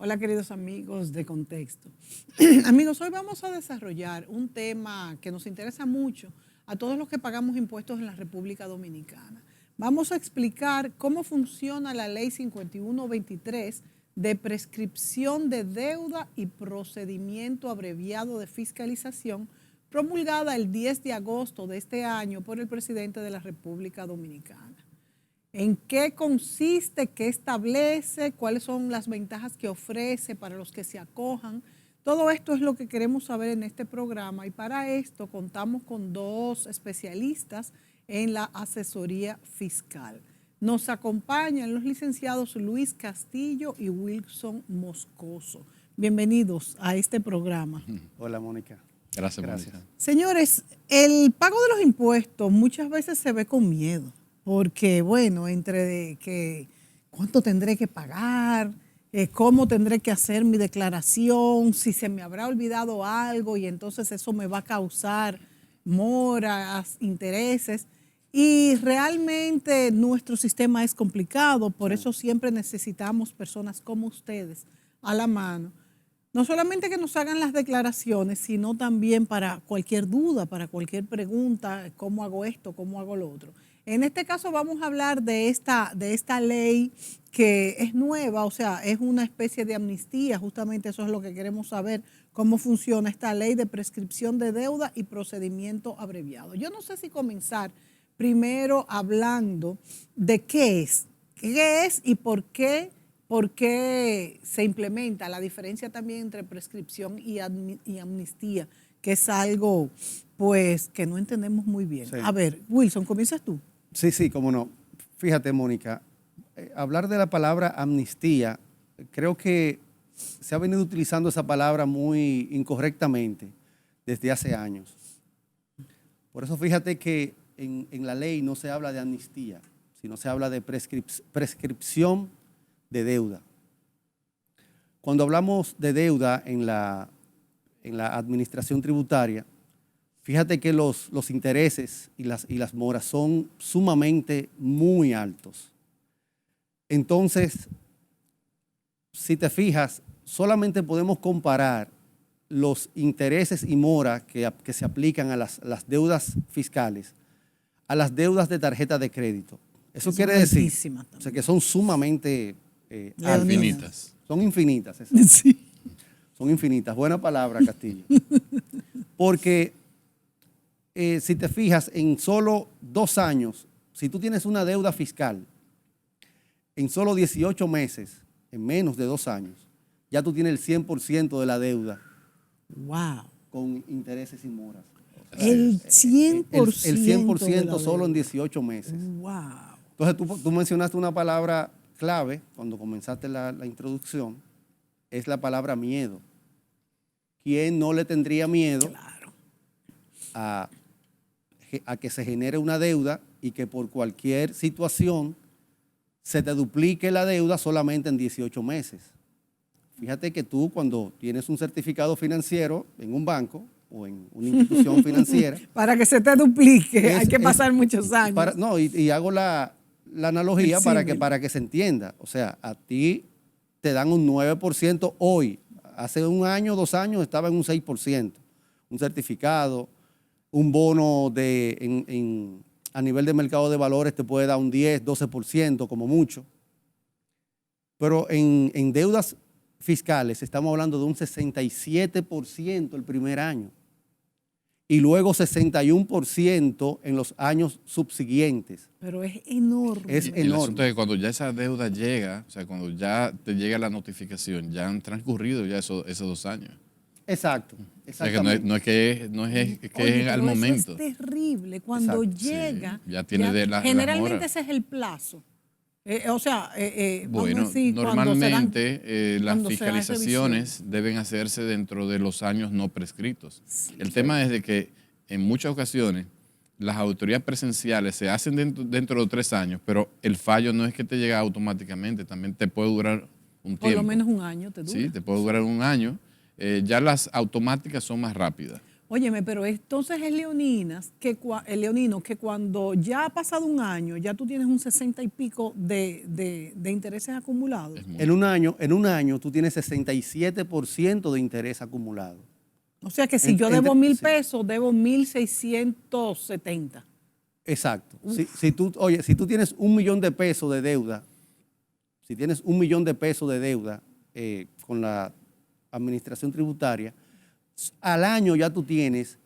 Hola queridos amigos de Contexto. Amigos, hoy vamos a desarrollar un tema que nos interesa mucho a todos los que pagamos impuestos en la República Dominicana. Vamos a explicar cómo funciona la Ley 5123 de prescripción de deuda y procedimiento abreviado de fiscalización, promulgada el 10 de agosto de este año por el presidente de la República Dominicana. ¿En qué consiste? ¿Qué establece? ¿Cuáles son las ventajas que ofrece para los que se acojan? Todo esto es lo que queremos saber en este programa y para esto contamos con dos especialistas en la asesoría fiscal. Nos acompañan los licenciados Luis Castillo y Wilson Moscoso. Bienvenidos a este programa. Hola, Mónica. Gracias, Mónica. Señores, el pago de los impuestos muchas veces se ve con miedo. Porque, bueno, entre que cuánto tendré que pagar, cómo tendré que hacer mi declaración, si se me habrá olvidado algo y entonces eso me va a causar moras, intereses. Y realmente nuestro sistema es complicado, por eso siempre necesitamos personas como ustedes a la mano. No solamente que nos hagan las declaraciones, sino también para cualquier duda, para cualquier pregunta, cómo hago esto, cómo hago lo otro. En este caso vamos a hablar de esta ley que es nueva, o sea, es una especie de amnistía, justamente eso es lo que queremos saber, cómo funciona esta ley de prescripción de deuda y procedimiento abreviado. Yo no sé si comenzar primero hablando de qué es y por qué se implementa, la diferencia también entre prescripción y amnistía, que es algo pues que no entendemos muy bien. Sí. A ver, Wilson, comienzas tú. Sí, cómo no. Fíjate, Mónica, hablar de la palabra amnistía, creo que se ha venido utilizando esa palabra muy incorrectamente desde hace años. Por eso fíjate que en la ley no se habla de amnistía, sino se habla de prescripción de deuda. Cuando hablamos de deuda en la administración tributaria, fíjate que los intereses y las moras son sumamente muy altos. Entonces, si te fijas, solamente podemos comparar los intereses y moras que se aplican a las deudas fiscales a las deudas de tarjeta de crédito. Eso quiere decir que son sumamente infinitas. Son infinitas. Sí. Son infinitas. Buena palabra, Castillo. Porque si te fijas, en solo 2 años, si tú tienes una deuda fiscal, en solo 18 meses, en menos de 2 años, ya tú tienes el 100% de la deuda. ¡Wow! Con intereses y moras. El 100%. El 100% solo en 18 meses. ¡Wow! Entonces tú mencionaste una palabra clave cuando comenzaste la introducción, es la palabra miedo. ¿Quién no le tendría miedo a que se genere una deuda y que por cualquier situación se te duplique la deuda solamente en 18 meses? Fíjate que tú cuando tienes un certificado financiero en un banco o en una institución financiera... Para que se te duplique hay que pasar muchos años. Y hago la analogía para que se entienda. O sea, a ti te dan un 9% hoy. Hace 1 año, 2 años estaba en un 6%. Un certificado, un bono a nivel de mercado de valores te puede dar un 10, 12% como mucho. Pero en deudas fiscales estamos hablando de un 67% el primer año. Y luego 61% en los años subsiguientes. Pero es enorme. Es enorme. El asunto es que cuando ya esa deuda llega, o sea, cuando ya te llega la notificación, ya han transcurrido ya esos 2 años. Exacto. O sea, que no es que es al momento. Eso es terrible. Cuando llega, sí, ya tiene generalmente ese es el plazo. Bueno, normalmente las fiscalizaciones deben hacerse dentro de los años no prescritos. Sí, el tema es de que en muchas ocasiones las auditorías presenciales se hacen dentro de 3 años, pero el fallo no es que te llega automáticamente, también te puede durar un tiempo. Por lo menos 1 año te dura. Sí, te puede durar 1 año. Ya las automáticas son más rápidas. Óyeme, pero entonces es leoninas, el leonino, que cuando ya ha pasado un año, ya tú tienes un 60 y pico de intereses acumulados. En un año tú tienes 67% de interés acumulado. O sea que si yo debo 1,000 pesos, debo 1,670. Exacto. Si tú tienes 1,000,000 de pesos de deuda, si tienes 1,000,000 de pesos de deuda con la administración tributaria, al año ya tú tienes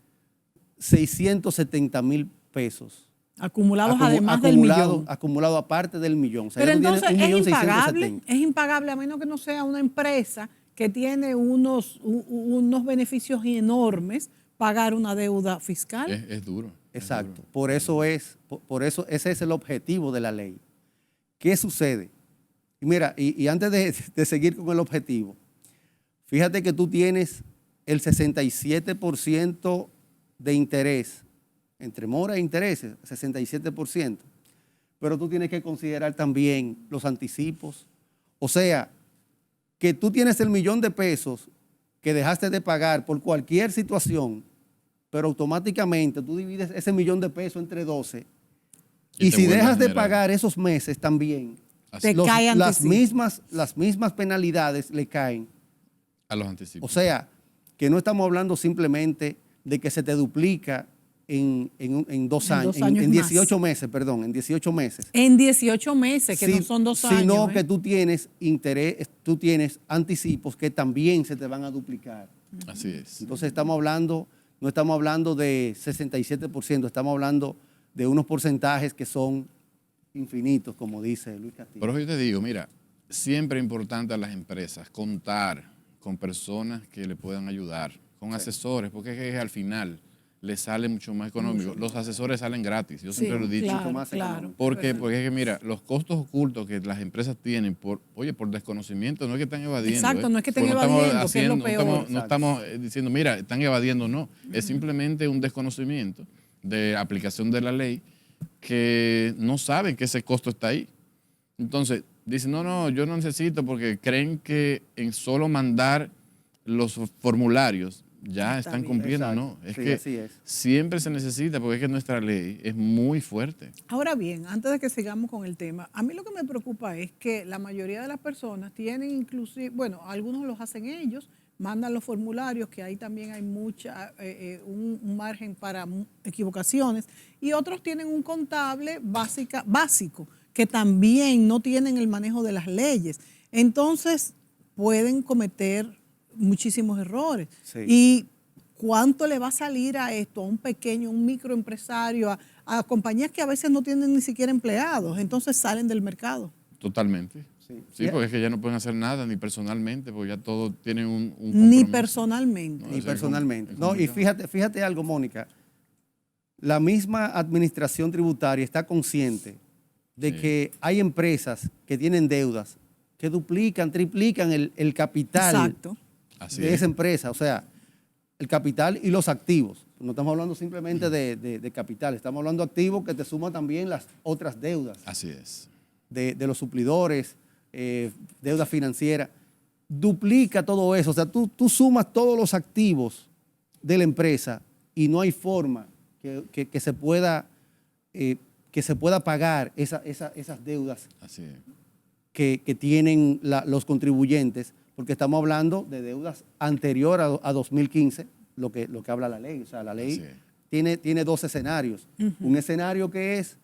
670,000 pesos. Acumulados además del millón. Acumulado aparte del millón. O sea, pero entonces es impagable a menos que no sea una empresa que tiene unos beneficios enormes pagar una deuda fiscal. Es duro. Exacto. Es duro. Por eso ese es el objetivo de la ley. ¿Qué sucede? Y mira, y antes de seguir con el objetivo, fíjate que tú tienes el 67% de interés, entre mora e intereses, 67%. Pero tú tienes que considerar también los anticipos. O sea, que tú tienes el 1,000,000 de pesos que dejaste de pagar por cualquier situación, pero automáticamente tú divides ese 1,000,000 de pesos entre 12 y si dejas de pagar esos meses también, las mismas penalidades le caen a los anticipos. O sea, que no estamos hablando simplemente de que se te duplica en 2 años, en 18 meses, perdón, en 18 meses. En 18 meses, que no son 2 años. Sino que tú tienes interés, tú tienes anticipos que también se te van a duplicar. Así es. Entonces no estamos hablando de 67%, estamos hablando de unos porcentajes que son infinitos, como dice Luis Castillo. Pero yo te digo, mira, siempre es importante a las empresas contar con personas que le puedan ayudar, con asesores, porque es que al final les sale mucho más económico. Los asesores salen gratis, yo siempre lo he dicho. Claro. ¿Por qué? Porque es que mira, los costos ocultos que las empresas tienen por desconocimiento, no es que están evadiendo. Exacto, no es que estén evadiendo, que es lo peor. No estamos diciendo, mira, están evadiendo, no. Es simplemente un desconocimiento de aplicación de la ley que no saben que ese costo está ahí. Entonces, dicen, no, yo no necesito porque creen que en solo mandar los formularios ya están cumpliendo. Exacto. No, es sí, que así es. siempre se necesita porque es que nuestra ley es muy fuerte. Ahora bien, antes de que sigamos con el tema, a mí lo que me preocupa es que la mayoría de las personas tienen inclusive, bueno, algunos los hacen ellos, mandan los formularios, que ahí también hay un margen para equivocaciones, y otros tienen un contable básico, que también no tienen el manejo de las leyes. Entonces, pueden cometer muchísimos errores. Sí. ¿Y cuánto le va a salir a esto, a un microempresario, a compañías que a veces no tienen ni siquiera empleados? Entonces salen del mercado. Totalmente. Sí, porque es que ya no pueden hacer nada, ni personalmente, porque ya todos tienen un compromiso. Ni personalmente. Ni personalmente. No, y fíjate algo, Mónica. La misma administración tributaria está consciente de que hay empresas que tienen deudas que duplican, triplican el capital de esa empresa. O sea, el capital y los activos. No estamos hablando simplemente de capital, estamos hablando de activos que te suman también las otras deudas. Así es. De los suplidores, deuda financiera. Duplica todo eso. O sea, tú sumas todos los activos de la empresa y no hay forma que se pueda pagar esas deudas Así es. que tienen los contribuyentes, porque estamos hablando de deudas anterior a 2015, lo que habla la ley. O sea, la ley tiene 2 escenarios. Un escenario que es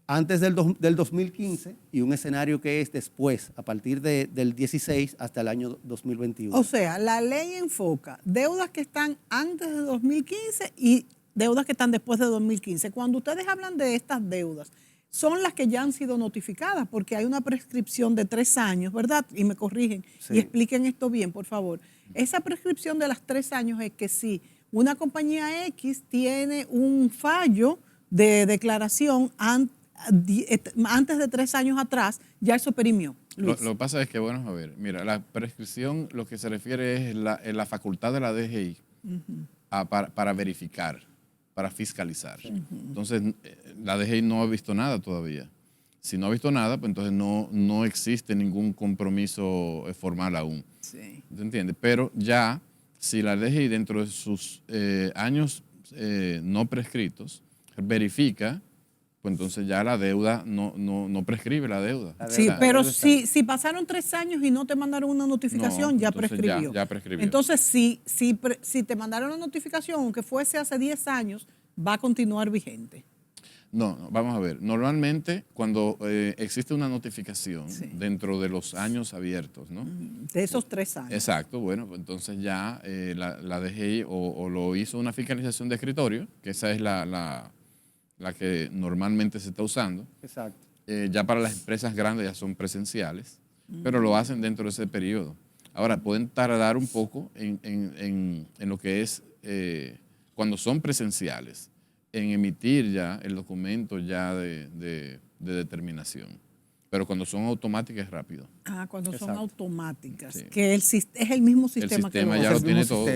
antes del 2015 y un escenario que es después, a partir del 16 hasta el año 2021. O sea, la ley enfoca deudas que están antes de 2015 y deudas que están después de 2015. Cuando ustedes hablan de estas deudas, son las que ya han sido notificadas, porque hay una prescripción de 3 años, ¿verdad? Y me corrigen y expliquen esto bien, por favor. Esa prescripción de las 3 años es que si una compañía X tiene un fallo de declaración antes de 3 años atrás, ya eso perimió. Lo que pasa es que, bueno, a ver, mira, la prescripción lo que se refiere es la facultad de la DGI para verificar, para fiscalizar. Entonces, la DGI no ha visto nada todavía. Si no ha visto nada, pues entonces no existe ningún compromiso formal aún. Sí. ¿Te entiendes? Pero ya si la DGI dentro de sus años no prescritos verifica, pues entonces ya la deuda no prescribe la deuda. Sí, pero si pasaron 3 años y no te mandaron una notificación, ya prescribió. Ya prescribió. Entonces, si te mandaron una notificación, aunque fuese hace 10 años, va a continuar vigente. No, vamos a ver. Normalmente cuando existe una notificación dentro de los años abiertos, ¿no? De esos 3 años. Exacto, bueno, pues entonces ya la DGI o lo hizo una fiscalización de escritorio, que esa es la que normalmente se está usando. Exacto. Ya para las empresas grandes ya son presenciales, pero lo hacen dentro de ese periodo. Ahora, pueden tardar un poco en lo que es cuando son presenciales, en emitir ya el documento ya de determinación. Pero cuando son automáticas es rápido. Cuando son automáticas, Sí. que es el mismo sistema que ya lo tiene todo.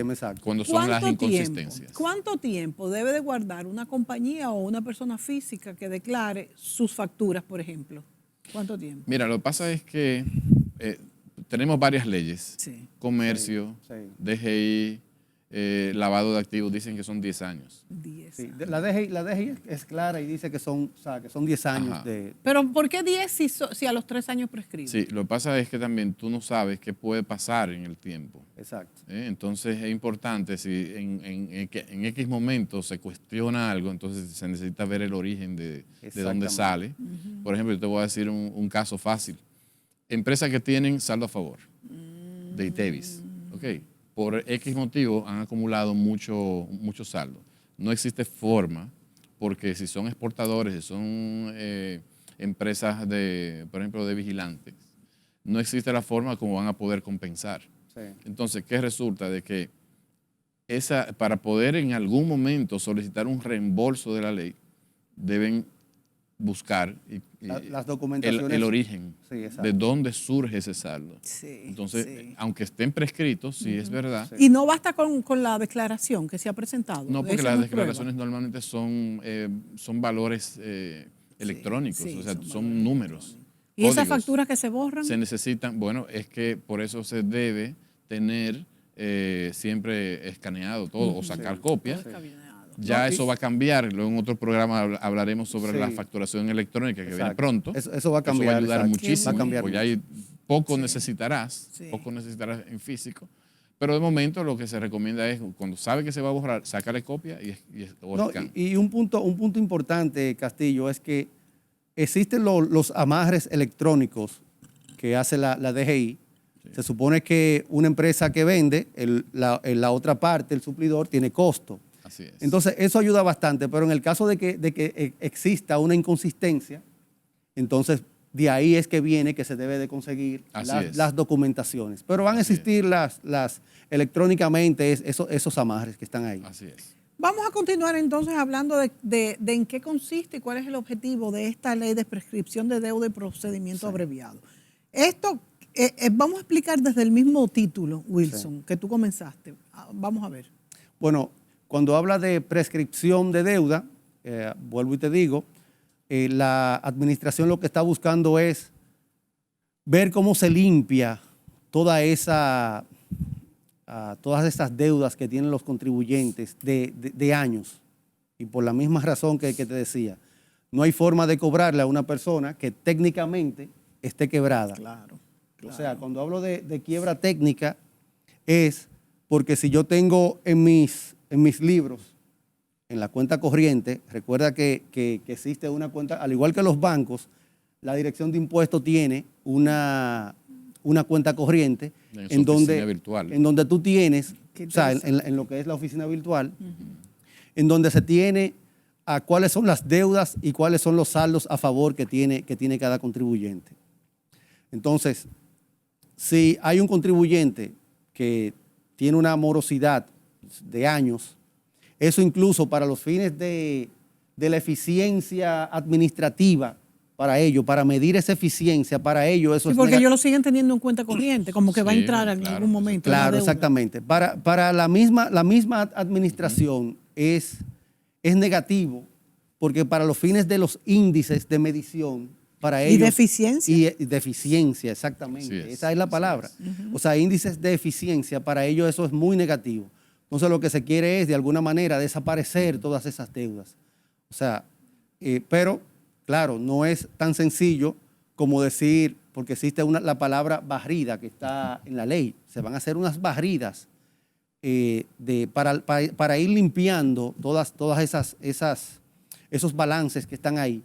Cuando son las inconsistencias. ¿Cuánto tiempo debe de guardar una compañía o una persona física que declare sus facturas, por ejemplo? ¿Cuánto tiempo? Mira, lo que pasa es que tenemos varias leyes. Sí. Comercio, DGI, lavado de activos, dicen que son 10 años. 10 Sí, años. la DGI es clara y dice que son 10 años. Ajá. Pero ¿por qué 10 si a los 3 años prescribe? Sí, lo que pasa es que también tú no sabes qué puede pasar en el tiempo. Exacto. Entonces es importante, si en X momento se cuestiona algo, entonces se necesita ver el origen de dónde sale. Por ejemplo, yo te voy a decir un caso fácil. Empresas que tienen saldo a favor de ITEVIS, ¿ok? Por X motivo han acumulado mucho saldo. No existe forma, porque si son exportadores, si son empresas, por ejemplo, de vigilantes, no existe la forma como van a poder compensar. Sí. Entonces, ¿qué resulta? De que para poder en algún momento solicitar un reembolso de la ley, deben buscar las documentaciones, el origen de dónde surge ese saldo. Sí, Entonces, aunque estén prescritos, sí es verdad. Y no basta con la declaración que se ha presentado. No, porque Eso las es declaraciones prueba. normalmente son valores electrónicos, sí, o sea, son son números. ¿Y esas códigos. facturas que se borran? Se necesitan, bueno, es que por eso se debe tener siempre escaneado todo o sacar copias. Ya eso va a cambiar. Luego en otro programa hablaremos sobre la facturación electrónica que viene pronto. Eso va a cambiar. Eso va a ayudar muchísimo. Va a cambiar porque ahí poco necesitarás en físico. Pero de momento lo que se recomienda es, cuando sabe que se va a borrar, sácale copia o scan. Y un punto importante, Castillo, es que existen los amarres electrónicos que hace la DGI. Sí. Se supone que una empresa que vende, la otra parte, el suplidor, tiene costo. Así es. Entonces, eso ayuda bastante, pero en el caso de que exista una inconsistencia, entonces de ahí es que viene que se debe de conseguir las documentaciones. Pero van a existir las electrónicamente esos amarres que están ahí. Así es. Vamos a continuar entonces hablando de en qué consiste y cuál es el objetivo de esta ley de prescripción de deuda y procedimiento abreviado. Esto vamos a explicar desde el mismo título, Wilson, que tú comenzaste. Vamos a ver. Bueno, cuando habla de prescripción de deuda, vuelvo y te digo, la administración lo que está buscando es ver cómo se limpia todas esas deudas que tienen los contribuyentes de años. Y por la misma razón que te decía, no hay forma de cobrarle a una persona que técnicamente esté quebrada. Claro. O sea, cuando hablo de quiebra técnica es porque si yo tengo en mis libros, en la cuenta corriente, recuerda que existe una cuenta, al igual que los bancos, la Dirección de Impuestos tiene una cuenta corriente en donde tú tienes, o sea, en lo que es la oficina virtual, en donde se tiene a cuáles son las deudas y cuáles son los saldos a favor que tiene cada contribuyente. Entonces, si hay un contribuyente que tiene una morosidad de años, eso incluso para los fines de la eficiencia administrativa, para ello, para medir esa eficiencia, para ello eso es... Porque ellos lo siguen teniendo en cuenta corriente, como que va a entrar en algún momento. Claro, exactamente. Para la misma administración es negativo, porque para los fines de los índices de medición, para ¿Y ellos. deficiencia? Y deficiencia, exactamente. Esa es la palabra. Uh-huh. O sea, índices de eficiencia, para ellos eso es muy negativo. Entonces lo que se quiere es de alguna manera desaparecer todas esas deudas. O sea, pero claro, no es tan sencillo como decir, porque existe la palabra barrida que está en la ley. Se van a hacer unas barridas para ir limpiando todas esos balances que están ahí.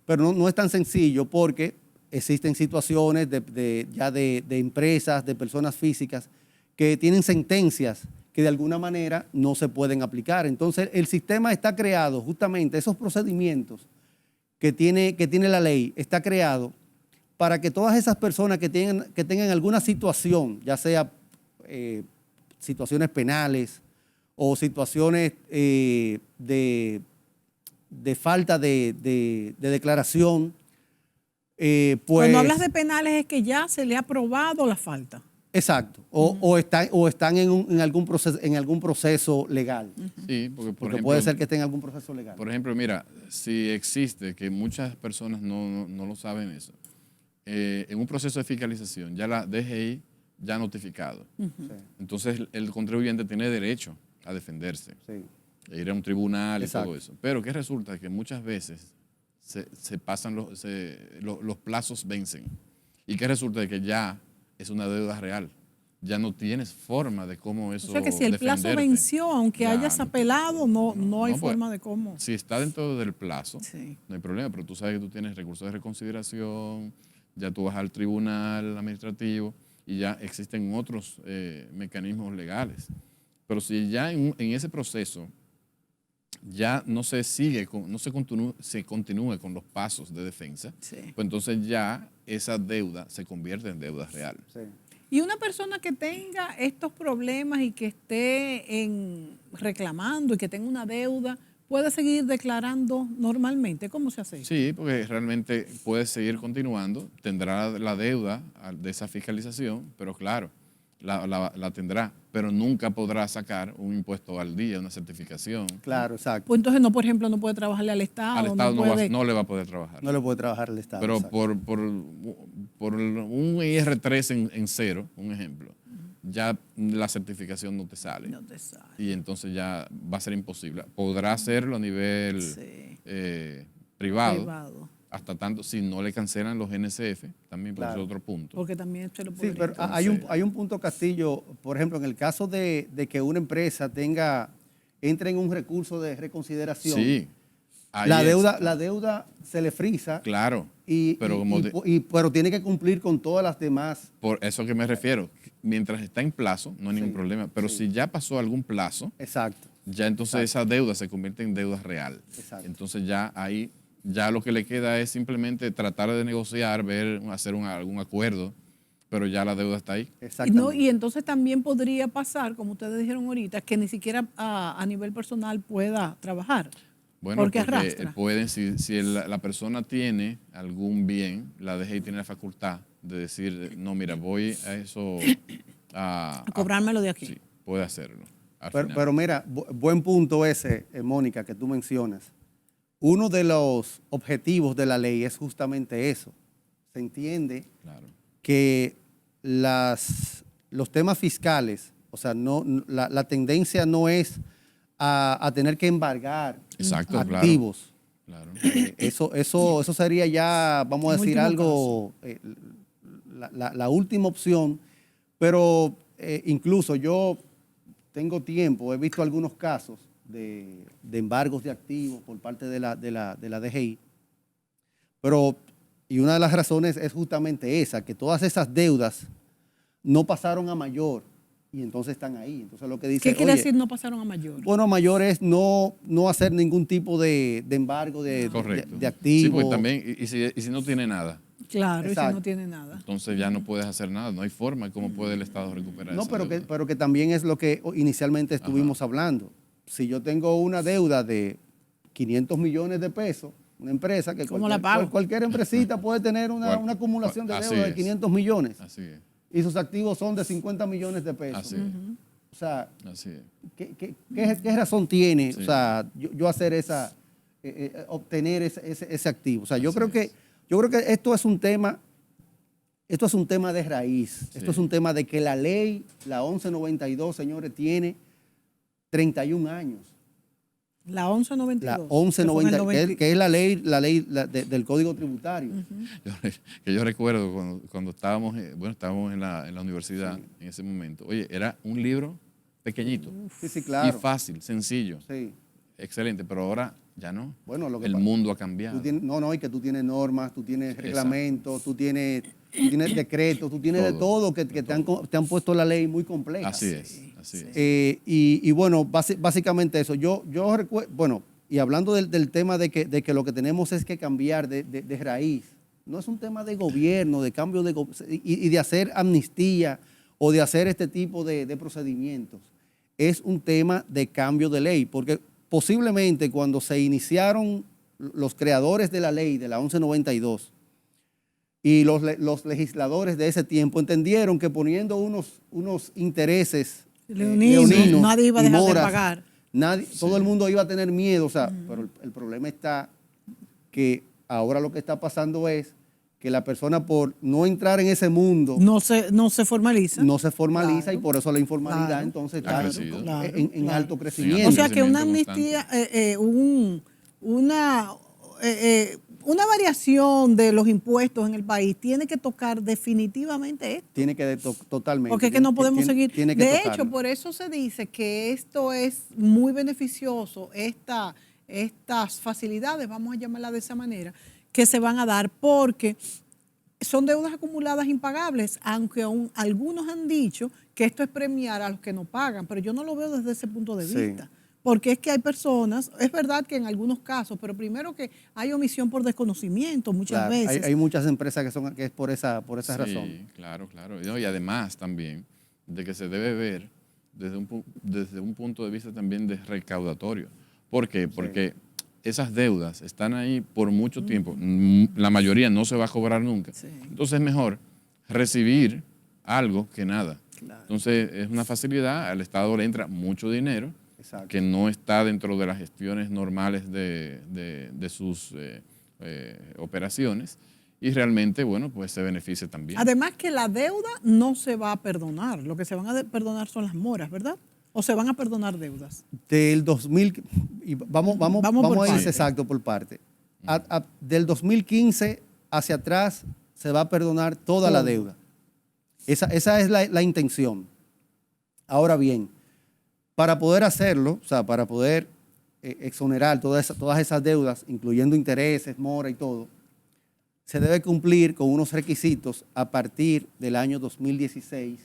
Pero no es tan sencillo porque existen situaciones de empresas, de personas físicas que tienen sentencias que de alguna manera no se pueden aplicar. Entonces el sistema está creado, justamente esos procedimientos que tiene la ley, está creado para que todas esas personas que tengan alguna situación, ya sea situaciones penales o situaciones de falta de declaración. Pues, cuando hablas de penales es que ya se le ha probado la falta. Exacto. O están en algún proceso legal. Sí, porque porque puede ser que estén en algún proceso legal. Por ejemplo, mira, si existe, que muchas personas no lo saben eso, en un proceso de fiscalización, ya la DGI ya ha notificado. Sí. Entonces el contribuyente tiene derecho a defenderse, Sí. ir a un tribunal. Exacto. Y todo eso. Pero que resulta que muchas veces se pasan los plazos vencen. Y que resulta de que ya es una deuda real. Ya no tienes forma de cómo eso. O sea que si el plazo defenderte. venció, aunque Ya, hayas apelado, no hay forma pues, de cómo. Si está dentro del plazo, Sí. no hay problema, pero tú sabes que tú tienes recursos de reconsideración, ya tú vas al tribunal administrativo y ya existen otros mecanismos legales. Pero si ya en ese proceso ya no se sigue, se continúa con los pasos de defensa, Sí. pues entonces ya esa deuda se convierte en deuda real. Sí. Y una persona que tenga estos problemas y que esté reclamando y que tenga una deuda, ¿puede seguir declarando normalmente? ¿Cómo se hace eso? Sí, porque realmente puede seguir continuando, tendrá la deuda de esa fiscalización, pero claro, la tendrá, pero nunca podrá sacar un impuesto al día, una certificación. Claro, exacto. Pues entonces, por ejemplo, no puede trabajarle al Estado. Al Estado puede... no le va a poder trabajar. No le puede trabajar el Estado. Pero exacto. por un IR3 en cero, un ejemplo, ya la certificación no te sale. No te sale. Y entonces ya va a ser imposible. Podrá hacerlo a nivel Sí. privado, hasta tanto si no le cancelan los NSF, también puede ser Claro. otro punto. Porque también se lo Sí, puede. pero hay un punto, Castillo, por ejemplo, en el caso de que una empresa entre en un recurso de reconsideración, Sí. ahí la está. deuda se le frisa, Claro. pero pero tiene que cumplir con todas las demás. Por eso que me refiero. Mientras está en plazo, no hay ningún problema. Pero sí. si ya pasó algún plazo, Exacto. ya entonces esa deuda se convierte en deuda real. Exacto. Entonces ya ahí, ya lo que le queda es simplemente tratar de negociar, hacer algún acuerdo, pero ya la deuda está ahí. Exactamente. Y entonces también podría pasar, como ustedes dijeron ahorita, que ni siquiera a nivel personal pueda trabajar. Bueno, porque arrastra. Pueden, si la persona tiene algún bien, la DGI tiene la facultad de decir, no, mira, voy a eso A cobrármelo de aquí. Sí, puede hacerlo. Pero mira, buen punto ese, Mónica, que tú mencionas. Uno de los objetivos de la ley es justamente eso. Se entiende Claro. que los temas fiscales, o sea, la tendencia no es a tener que embargar Exacto, activos. Claro. Eso sería ya, vamos a decir algo, la última opción, pero incluso yo tengo tiempo, he visto algunos casos de embargos de activos por parte de la DGI, y una de las razones es justamente esa, que todas esas deudas no pasaron a mayor y entonces están ahí. Entonces lo que dice, ¿Qué quiere decir no pasaron a mayor? Bueno, a mayor es no hacer ningún tipo de embargo de activos. Sí, pues también, y si no tiene nada, Claro, Exacto. y si no tiene nada. entonces ya no puedes hacer nada, no hay forma. ¿Cómo puede el Estado recuperar No, esa pero deuda? que también es lo que inicialmente estuvimos hablando. Si yo tengo una deuda de 500 millones de pesos, una empresa que ¿Cómo la pago? cualquier empresita puede tener una acumulación de Así deuda de es. 500 millones Así es, y sus activos son de 50 millones de pesos. así es, O sea, así es. ¿qué razón tiene Sí. o sea, yo hacer obtener ese activo? O sea, yo Así creo que Yo creo que esto es un tema de raíz. Sí. Esto es un tema de que la ley, la 1192, señores, tiene 31 años. La 1192. La 1192, que es la ley del Código Tributario. Yo recuerdo cuando estábamos en la universidad, sí, en ese momento. Oye, era un libro pequeñito. Sí, claro. Y fácil, sencillo. Sí. Excelente, pero ahora ya no. Bueno, el mundo ha cambiado. Y que tú tienes normas, tú tienes reglamentos, tú tienes decretos, tú tienes todo, de todo que te han puesto la ley muy compleja. Así es. Y bueno, básicamente eso. Yo recuerdo, bueno, y hablando del tema de que lo que tenemos es que cambiar de raíz. No es un tema de gobierno, de cambio y de hacer amnistía o de hacer este tipo de procedimientos. Es un tema de cambio de ley, porque posiblemente cuando se iniciaron los creadores de la ley de la 1192 y los legisladores de ese tiempo entendieron que poniendo unos intereses leoninos, nadie iba a dejar de pagar. Todo el mundo iba a tener miedo, o sea, pero el problema está que ahora lo que está pasando es que la persona por no entrar en ese mundo no se formaliza. No se formaliza, claro, y por eso la informalidad entonces está en alto crecimiento. O sea que una amnistía, una variación de los impuestos en el país tiene que tocar definitivamente esto. Tiene que totalmente. Porque es que no podemos seguir. De hecho, tocarlo. por eso se dice que esto es muy beneficioso, estas facilidades, vamos a llamarlas de esa manera, que se van a dar porque son deudas acumuladas impagables, aunque algunos han dicho que esto es premiar a los que no pagan, pero yo no lo veo desde ese punto de vista. Porque es que hay personas, es verdad que en algunos casos, pero primero que hay omisión por desconocimiento muchas veces. Hay muchas empresas que es por esa razón. Sí, claro. Y además también de que se debe ver desde un punto de vista también de recaudatorio. ¿Por qué? Porque esas deudas están ahí por mucho tiempo. La mayoría no se va a cobrar nunca. Sí. Entonces es mejor recibir algo que nada. Claro. Entonces es una facilidad, al Estado le entra mucho dinero. Exacto. Que no está dentro de las gestiones normales de sus operaciones y realmente, bueno, pues se beneficia también. Además que la deuda no se va a perdonar, lo que se van a perdonar son las moras, ¿verdad? ¿O se van a perdonar deudas? Del 2000, y vamos a ir exacto por parte. Del 2015 hacia atrás se va a perdonar toda la deuda. Esa es la intención. Ahora bien, para poder hacerlo, o sea, para poder exonerar todas esas deudas, incluyendo intereses, mora y todo, se debe cumplir con unos requisitos a partir del año 2016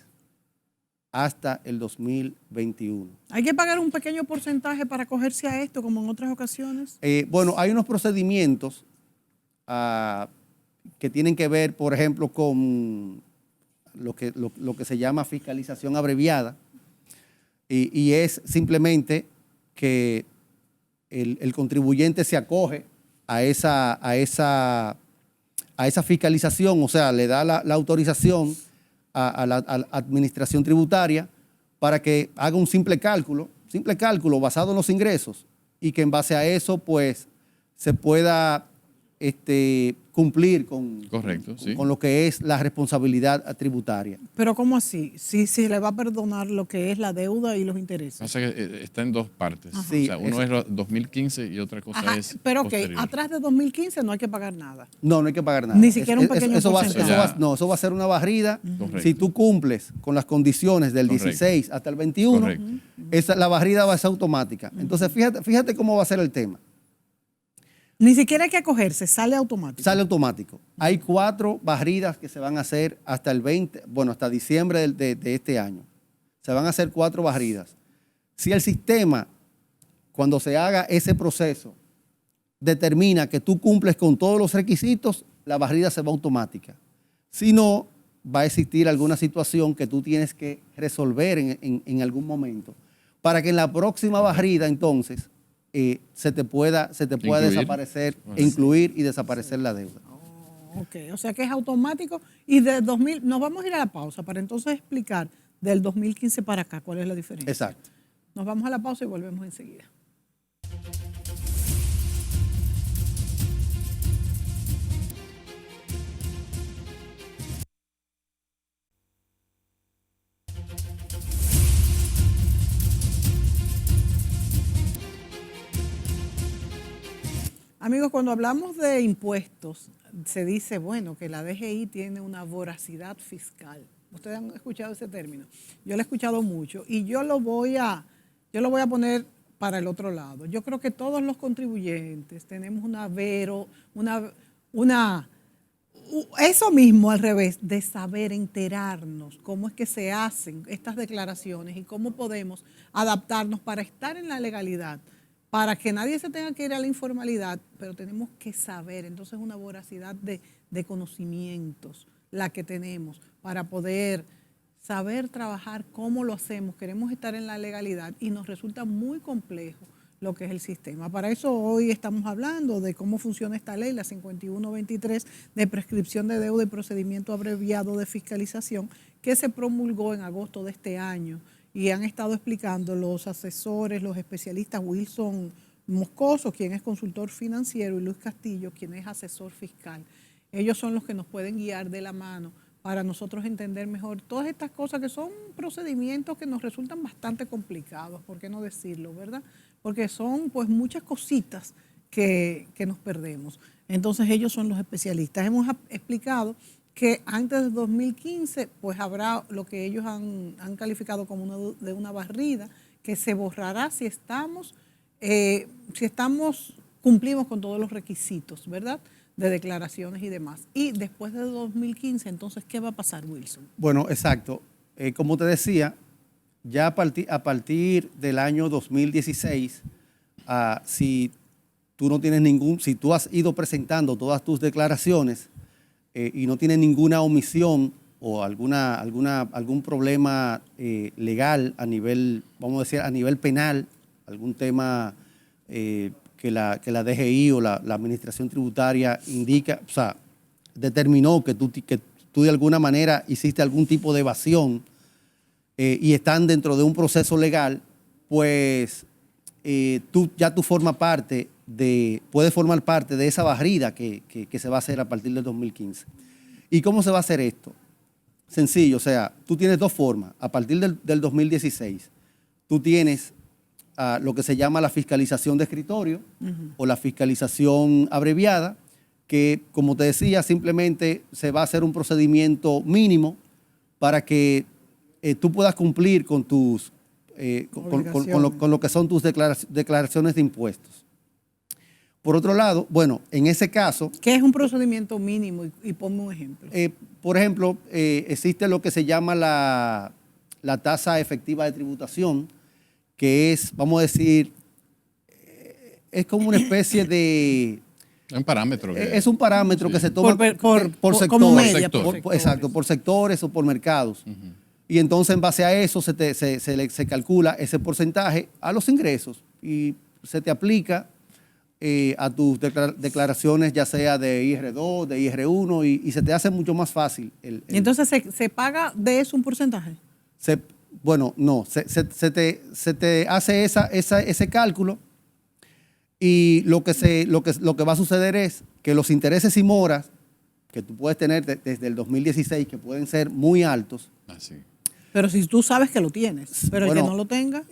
hasta el 2021. ¿Hay que pagar un pequeño porcentaje para acogerse a esto, como en otras ocasiones? Bueno, hay unos procedimientos que tienen que ver, por ejemplo, con lo que se llama fiscalización abreviada, y es simplemente que el contribuyente se acoge a esa fiscalización, o sea, le da la autorización a la administración tributaria para que haga un simple cálculo basado en los ingresos y que en base a eso pues se pueda cumplir con lo que es la responsabilidad tributaria. Pero ¿cómo así? Si se le va a perdonar lo que es la deuda y los intereses. O sea que está en dos partes. Sí, o sea, uno es 2015 y otra cosa es pero posterior. Atrás de 2015 no hay que pagar nada. No hay que pagar nada. Ni siquiera un pequeño porcentaje. Eso va a ser una barrida. Si tú cumples con las condiciones del 16 hasta el 21, la barrida va a ser automática. Entonces, fíjate cómo va a ser el tema. Ni siquiera hay que acogerse, sale automático. Sale automático. Hay 4 barridas que se van a hacer hasta hasta diciembre de este año. Se van a hacer 4 barridas. Si el sistema, cuando se haga ese proceso, determina que tú cumples con todos los requisitos, la barrida se va automática. Si no, va a existir alguna situación que tú tienes que resolver en algún momento para que en la próxima barrida, entonces, se te pueda desaparecer, incluir y desaparecer la deuda. Ok, o sea que es automático y de 2000, nos vamos a ir a la pausa para entonces explicar del 2015 para acá cuál es la diferencia. Exacto. Nos vamos a la pausa y volvemos enseguida. Amigos, cuando hablamos de impuestos, se dice, bueno, que la DGI tiene una voracidad fiscal. Ustedes han escuchado ese término. Yo lo he escuchado mucho y yo lo voy a poner para el otro lado. Yo creo que todos los contribuyentes tenemos eso mismo al revés, de saber enterarnos cómo es que se hacen estas declaraciones y cómo podemos adaptarnos para estar en la legalidad, para que nadie se tenga que ir a la informalidad, pero tenemos que saber. Entonces, una voracidad de conocimientos la que tenemos para poder saber trabajar cómo lo hacemos. Queremos estar en la legalidad y nos resulta muy complejo lo que es el sistema. Para eso hoy estamos hablando de cómo funciona esta ley, la 5123, de prescripción de deuda y procedimiento abreviado de fiscalización, que se promulgó en agosto de este año y han estado explicando los asesores, los especialistas, Wilson Moscoso, quien es consultor financiero, y Luis Castillo, quien es asesor fiscal. Ellos son los que nos pueden guiar de la mano para nosotros entender mejor todas estas cosas que son procedimientos que nos resultan bastante complicados, ¿por qué no decirlo, verdad? Porque son pues muchas cositas que nos perdemos. Entonces ellos son los especialistas. Hemos explicado que antes de 2015 pues habrá lo que ellos han calificado como una barrida que se borrará si cumplimos con todos los requisitos, ¿verdad?, de declaraciones y demás. Y después de 2015, entonces, ¿qué va a pasar, Wilson? Bueno, exacto. Como te decía, ya a partir del año 2016, si tú has ido presentando todas tus declaraciones y no tienes ninguna omisión o algún problema legal a nivel, vamos a decir, a nivel penal, algún tema que la DGI o la Administración Tributaria indica, o sea, determinó que tú de alguna manera hiciste algún tipo de evasión y están dentro de un proceso legal, pues tú puedes formar parte de esa barrida que se va a hacer a partir del 2015. ¿Y cómo se va a hacer esto? Sencillo, o sea, tú tienes dos formas. A partir del 2016, tú tienes lo que se llama la fiscalización de escritorio o la fiscalización abreviada, que, como te decía, simplemente se va a hacer un procedimiento mínimo para que tú puedas cumplir con con lo que son tus declaraciones de impuestos. Por otro lado, bueno, en ese caso... ¿Qué es un procedimiento mínimo? Y ponme un ejemplo. Por ejemplo, existe lo que se llama la tasa efectiva de tributación, que es, vamos a decir, es como una especie de... Un parámetro. Es un parámetro que se toma por sectores. Como media, Exacto, por sectores o por mercados. Y entonces, en base a eso, se calcula ese porcentaje a los ingresos y se te aplica a tus declaraciones, ya sea de IR2, de IR1, y se te hace mucho más fácil. ¿Y entonces se paga de eso un porcentaje? Bueno, no, se te hace ese cálculo y lo que va a suceder es que los intereses y moras que tú puedes tener desde el 2016, que pueden ser muy altos. Así. Pero si tú sabes que lo tienes, pero el que no lo tenga...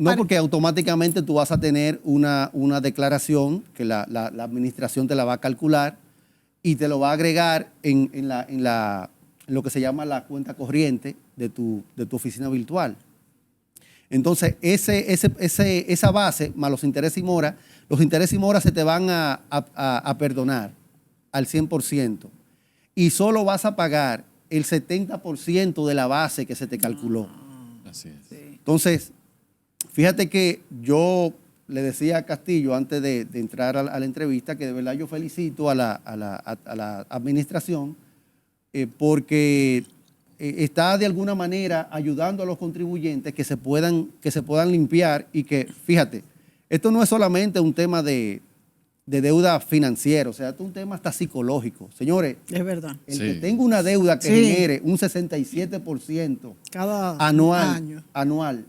no, porque automáticamente tú vas a tener una declaración que la administración te la va a calcular y te lo va a agregar en lo que se llama la cuenta corriente de tu oficina virtual. Entonces, esa base más los intereses y moras se te van a perdonar al 100%. Y solo vas a pagar el 70% de la base que se te calculó. Así es. Sí. Entonces, fíjate que yo le decía a Castillo antes de entrar a la entrevista que de verdad yo felicito a la administración porque está de alguna manera ayudando a los contribuyentes que se puedan limpiar y que, fíjate, esto no es solamente un tema de deuda financiera, o sea, esto es un tema hasta psicológico. Señores, es verdad. El que tenga una deuda que genere un 67% cada anual,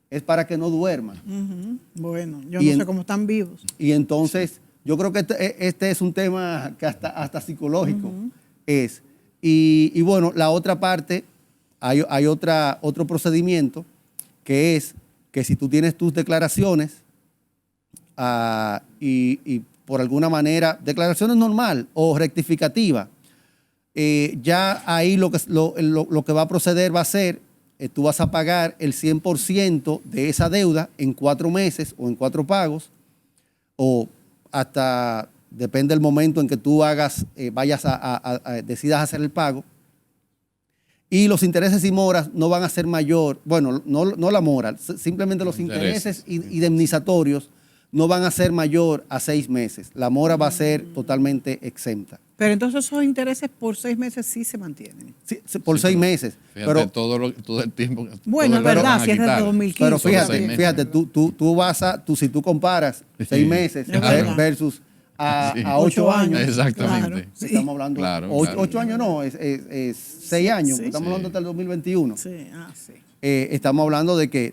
es para que no duerma. Bueno, yo no sé cómo están vivos. Y entonces, yo creo que este es un tema que hasta psicológico es. Y bueno, la otra parte, hay otro procedimiento que es que si tú tienes tus declaraciones y por alguna manera, declaraciones normal o rectificativa, ya ahí lo que va a proceder va a ser, tú vas a pagar el 100% de esa deuda en 4 meses o en 4 pagos, o hasta, depende del momento en que tú decidas hacer el pago. Y los intereses y moras no van a ser mayor, bueno, no la mora, simplemente los intereses indemnizatorios no van a ser mayor a 6 meses. La mora va a ser totalmente exenta. Pero entonces esos intereses por 6 meses sí se mantienen. Sí, por 6 meses. Fíjate, pero todo el tiempo. Bueno, es verdad, si es desde 2015. Pero fíjate, si tú comparas 6 meses versus a 8 años. Exactamente. Claro, sí. Estamos hablando, 8 años no, es 6 años, Sí, estamos hablando hasta el 2021. Sí, sí. Estamos hablando de que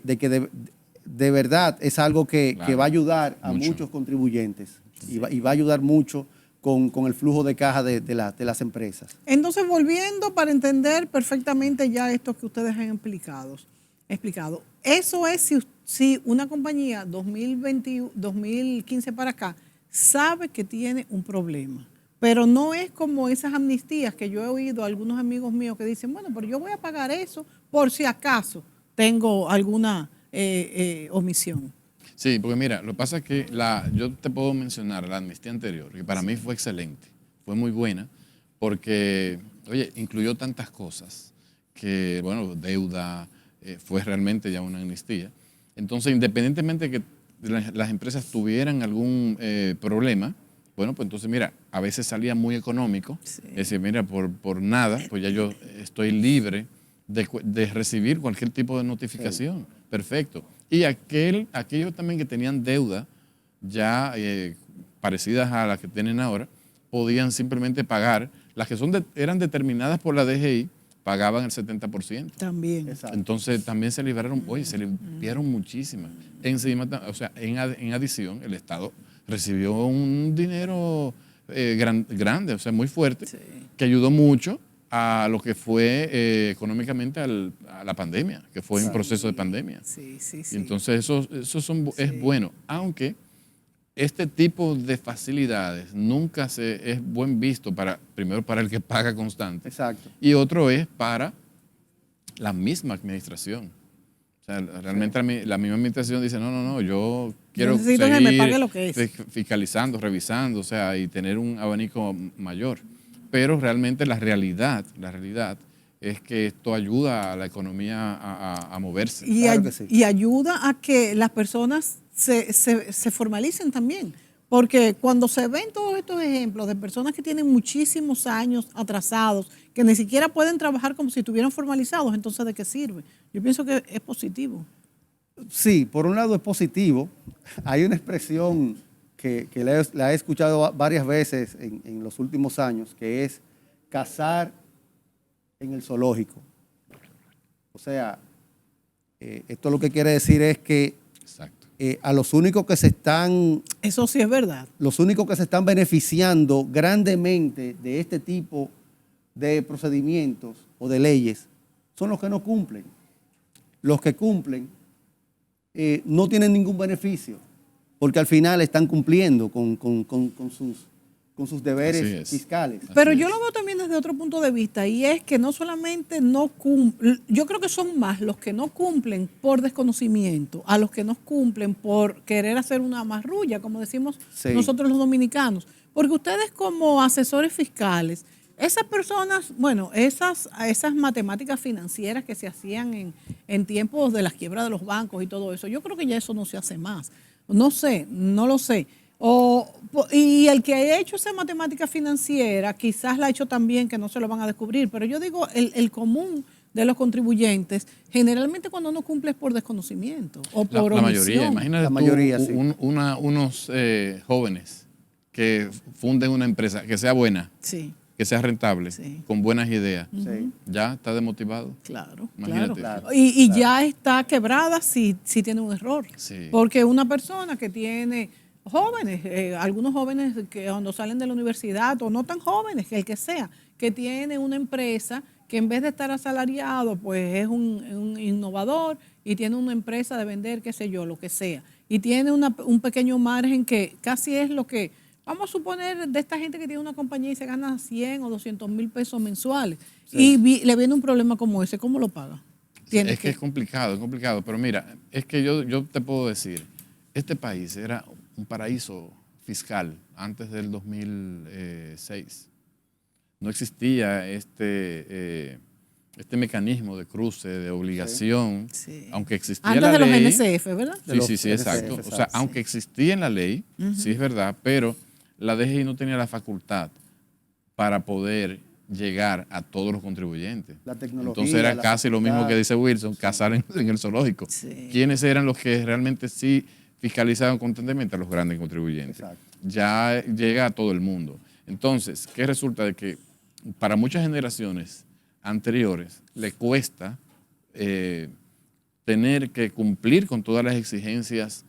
de verdad es algo que va a ayudar a muchos contribuyentes y va a ayudar mucho con el flujo de caja de las empresas. Entonces, volviendo para entender perfectamente ya esto que ustedes han explicado, eso es si una compañía 2015 para acá sabe que tiene un problema, pero no es como esas amnistías que yo he oído a algunos amigos míos que dicen, bueno, pero yo voy a pagar eso por si acaso tengo alguna omisión. Sí, porque mira, lo que pasa es que yo te puedo mencionar la amnistía anterior, que para mí fue excelente, fue muy buena, porque, oye, incluyó tantas cosas que, bueno, deuda, fue realmente ya una amnistía. Entonces, independientemente de que las empresas tuvieran algún problema, bueno, pues entonces, mira, a veces salía muy económico, es decir, mira, por nada, pues ya yo estoy libre de recibir cualquier tipo de notificación. Sí. Perfecto. Y aquellos también que tenían deuda ya parecidas a las que tienen ahora, podían simplemente pagar. Las que eran determinadas por la DGI, pagaban el 70%. También. Exacto. Entonces también se liberaron, se limpiaron muchísimas. Encima, o sea, en adición, el Estado recibió un dinero grande, o sea, muy fuerte, que ayudó mucho a lo que fue económicamente a la pandemia, que fue un proceso de pandemia. Sí. Y entonces es bueno, aunque este tipo de facilidades nunca es buen visto primero para el que paga constante. Exacto. Y otro es para la misma administración. O sea, realmente la misma administración dice, no, yo quiero seguir que me pague lo que es. Fiscalizando, revisando, o sea, y tener un abanico mayor. Pero realmente la realidad es que esto ayuda a la economía a moverse. Y ayuda a que las personas se formalicen también. Porque cuando se ven todos estos ejemplos de personas que tienen muchísimos años atrasados, que ni siquiera pueden trabajar como si estuvieran formalizados, entonces ¿de qué sirve? Yo pienso que es positivo. Sí, por un lado es positivo. Hay una expresión que la he escuchado varias veces en los últimos años, que es cazar en el zoológico. O sea, esto lo que quiere decir es que a los únicos que se están... Eso sí es verdad. Los únicos que se están beneficiando grandemente de este tipo de procedimientos o de leyes son los que no cumplen. Los que cumplen no tienen ningún beneficio, porque al final están cumpliendo con sus deberes fiscales. Pero yo lo veo también desde otro punto de vista, y es que no solamente no cumplen, yo creo que son más los que no cumplen por desconocimiento, a los que no cumplen por querer hacer una marrulla, como decimos nosotros los dominicanos. Porque ustedes como asesores fiscales, esas personas, bueno, esas matemáticas financieras que se hacían en tiempos de las quiebras de los bancos y todo eso, yo creo que ya eso no se hace más. No sé, no lo sé. Y el que haya hecho esa matemática financiera quizás la ha hecho también, que no se lo van a descubrir, pero yo digo, el común de los contribuyentes, generalmente cuando no cumple es por desconocimiento o por omisión. Mayoría, imagínate la mayoría, unos jóvenes que funden una empresa que sea buena, que sea rentable, con buenas ideas, ya está desmotivado. Claro, imagínate. Claro. Y ya está quebrada si tiene un error. Porque una persona que tiene jóvenes, algunos jóvenes que cuando salen de la universidad, o no tan jóvenes, el que sea, que tiene una empresa que en vez de estar asalariado, pues es un innovador y tiene una empresa de vender, qué sé yo, lo que sea. Y tiene un pequeño margen que casi es lo que, vamos a suponer, de esta gente que tiene una compañía y se gana 100 o 200 mil pesos mensuales. Sí. Y le viene un problema como ese, ¿cómo lo paga? Es que es complicado, pero mira, es que yo te puedo decir, este país era un paraíso fiscal antes del 2006. No existía este mecanismo de cruce, de obligación, sí. Aunque existía antes la ley. Antes de los NSF, ¿verdad? Sí, exacto. O sea, aunque existía en la ley, sí es verdad, pero la DGI no tenía la facultad para poder llegar a todos los contribuyentes. La tecnología. Entonces era casi lo mismo que dice Wilson, cazar en el zoológico. Sí. ¿Quiénes eran los que realmente sí fiscalizaban constantemente? A los grandes contribuyentes? Exacto. Ya llega a todo el mundo. Entonces, ¿qué resulta? De que para muchas generaciones anteriores le cuesta tener que cumplir con todas las exigencias